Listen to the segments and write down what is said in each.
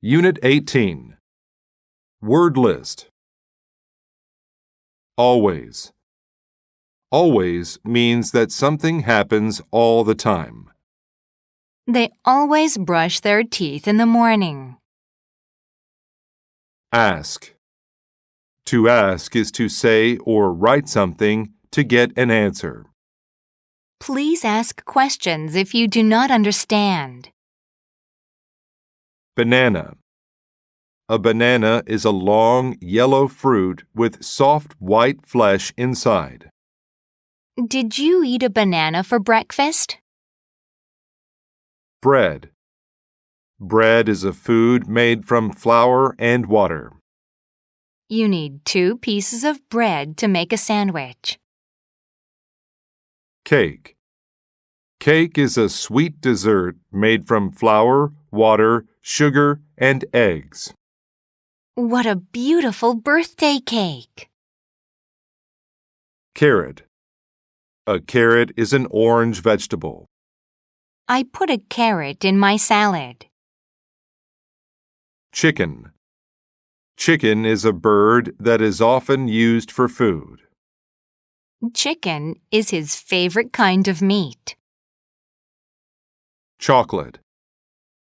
Unit 18. Word list. Always. Always means that something happens all the time. They always brush their teeth in the morning. Ask. To ask is to say or write something to get an answer. Please ask questions if you do not understand. Banana. A banana is a long yellow fruit with soft white flesh inside. Did you eat a banana for breakfast? Bread. Bread is a food made from flour and water. You need 2 pieces of bread to make a sandwich. Cake. Cake is a sweet dessert made from flour, water, sugar, and eggs. What a beautiful birthday cake! Carrot. A carrot is an orange vegetable. I put a carrot in my salad. Chicken. Chicken is a bird that is often used for food. Chicken is his favorite kind of meat. Chocolate.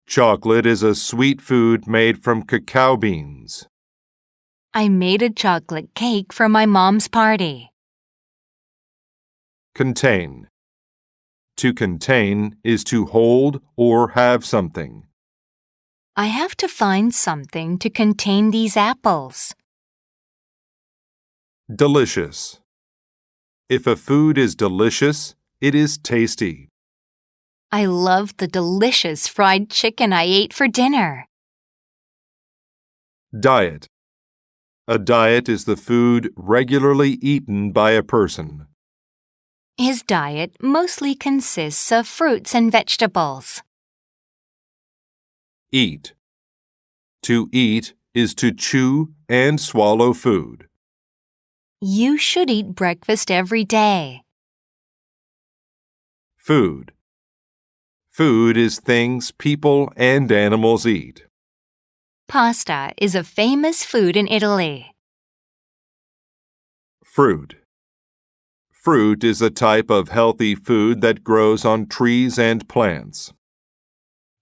Chocolate is a sweet food made from cacao beans. I made a chocolate cake for my mom's party. Contain. To contain is to hold or have something. I have to find something to contain these apples. Delicious. If a food is delicious, it is tasty. I love the delicious fried chicken I ate for dinner. Diet. A diet is the food regularly eaten by a person. His diet mostly consists of fruits and vegetables. Eat. To eat is to chew and swallow food. You should eat breakfast every day. Food. Food is things people and animals eat. Pasta is a famous food in Italy. Fruit. Fruit is a type of healthy food that grows on trees and plants.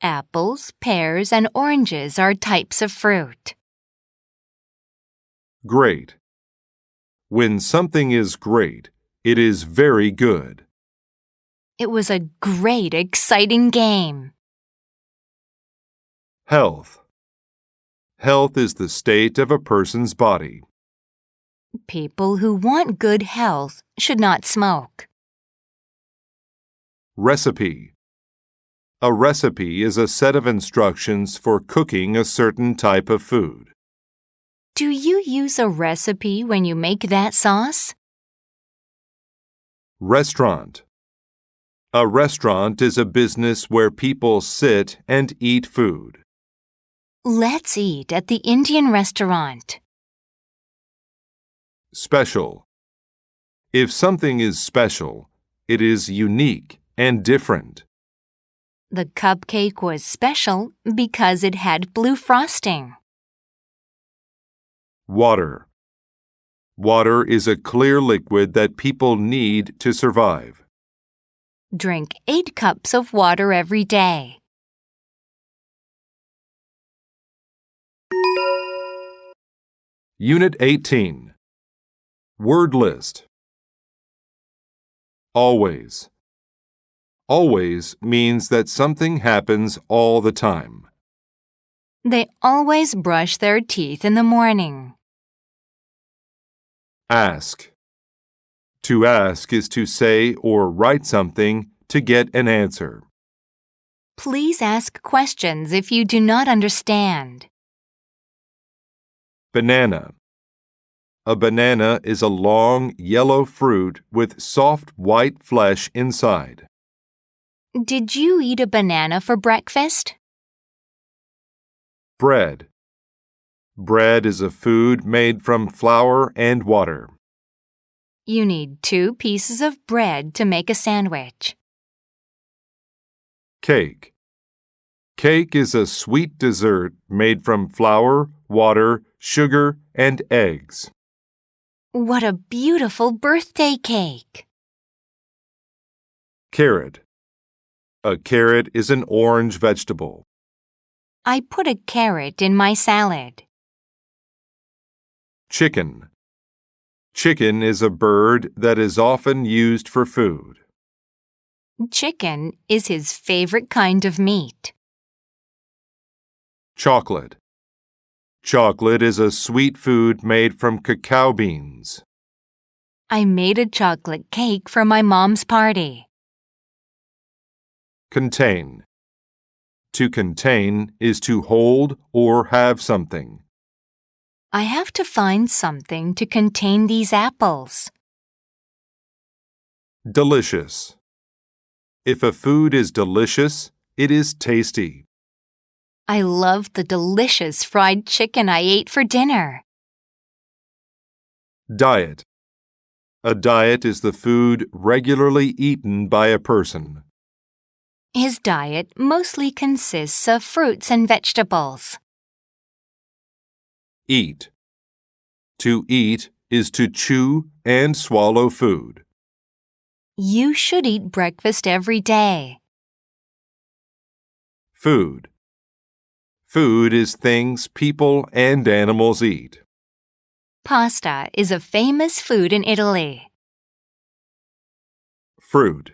Apples, pears, and oranges are types of fruit. Great. When something is great, it is very good. It was a great, exciting game. Health. Health is the state of a person's body. People who want good health should not smoke. Recipe. A recipe is a set of instructions for cooking a certain type of food. Do you use a recipe when you make that sauce? Restaurant. A restaurant is a business where people sit and eat food. Let's eat at the Indian restaurant. Special. If something is special, it is unique and different. The cupcake was special because it had blue frosting. Water. Water is a clear liquid that people need to survive. Drink 8 cups of water every day. Unit 18. Word list. Always. Always means that something happens all the time. They always brush their teeth in the morning. Ask. To ask is to say or write something to get an answer. Please ask questions if you do not understand. Banana. A banana is a long yellow fruit with soft white flesh inside. Did you eat a banana for breakfast? Bread. Bread is a food made from flour and water. You need 2 pieces of bread to make a sandwich. Cake. Cake is a sweet dessert made from flour, water, sugar, and eggs. What a beautiful birthday cake! Carrot. A carrot is an orange vegetable. I put a carrot in my salad. Chicken. Chicken is a bird that is often used for food. Chicken is his favorite kind of meat. Chocolate. Chocolate is a sweet food made from cacao beans. I made a chocolate cake for my mom's party. Contain. To contain is to hold or have something. I have to find something to contain these apples. Delicious. If a food is delicious, it is tasty. I love the delicious fried chicken I ate for dinner. Diet. A diet is the food regularly eaten by a person. His diet mostly consists of fruits and vegetables. Eat. To eat is to chew and swallow food. You should eat breakfast every day. Food. Food is things people and animals eat. Pasta is a famous food in Italy. Fruit.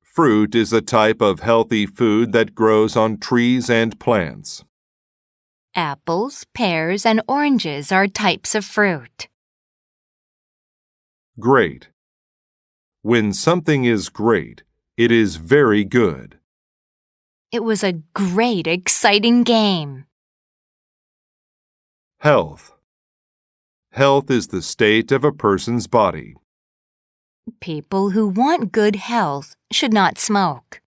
Fruit is a type of healthy food that grows on trees and plants. Apples, pears, and oranges are types of fruit. Great. When something is great, it is very good. It was a great, exciting game. Health. Health is the state of a person's body. People who want good health should not smoke.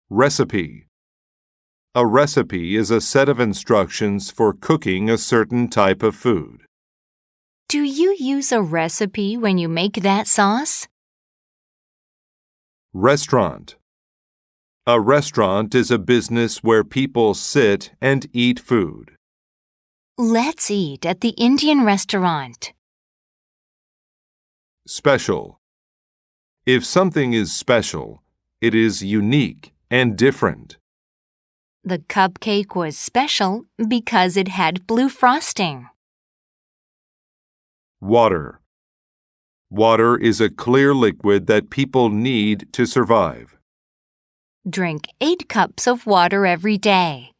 Recipe. A recipe is a set of instructions for cooking a certain type of food. Do you use a recipe when you make that sauce? Restaurant. A restaurant is a business where people sit and eat food. Let's eat at the Indian restaurant. Special. If something is special, it is unique and different. The cupcake was special because it had blue frosting. Water. Water is a clear liquid that people need to survive. Drink 8 cups of water every day.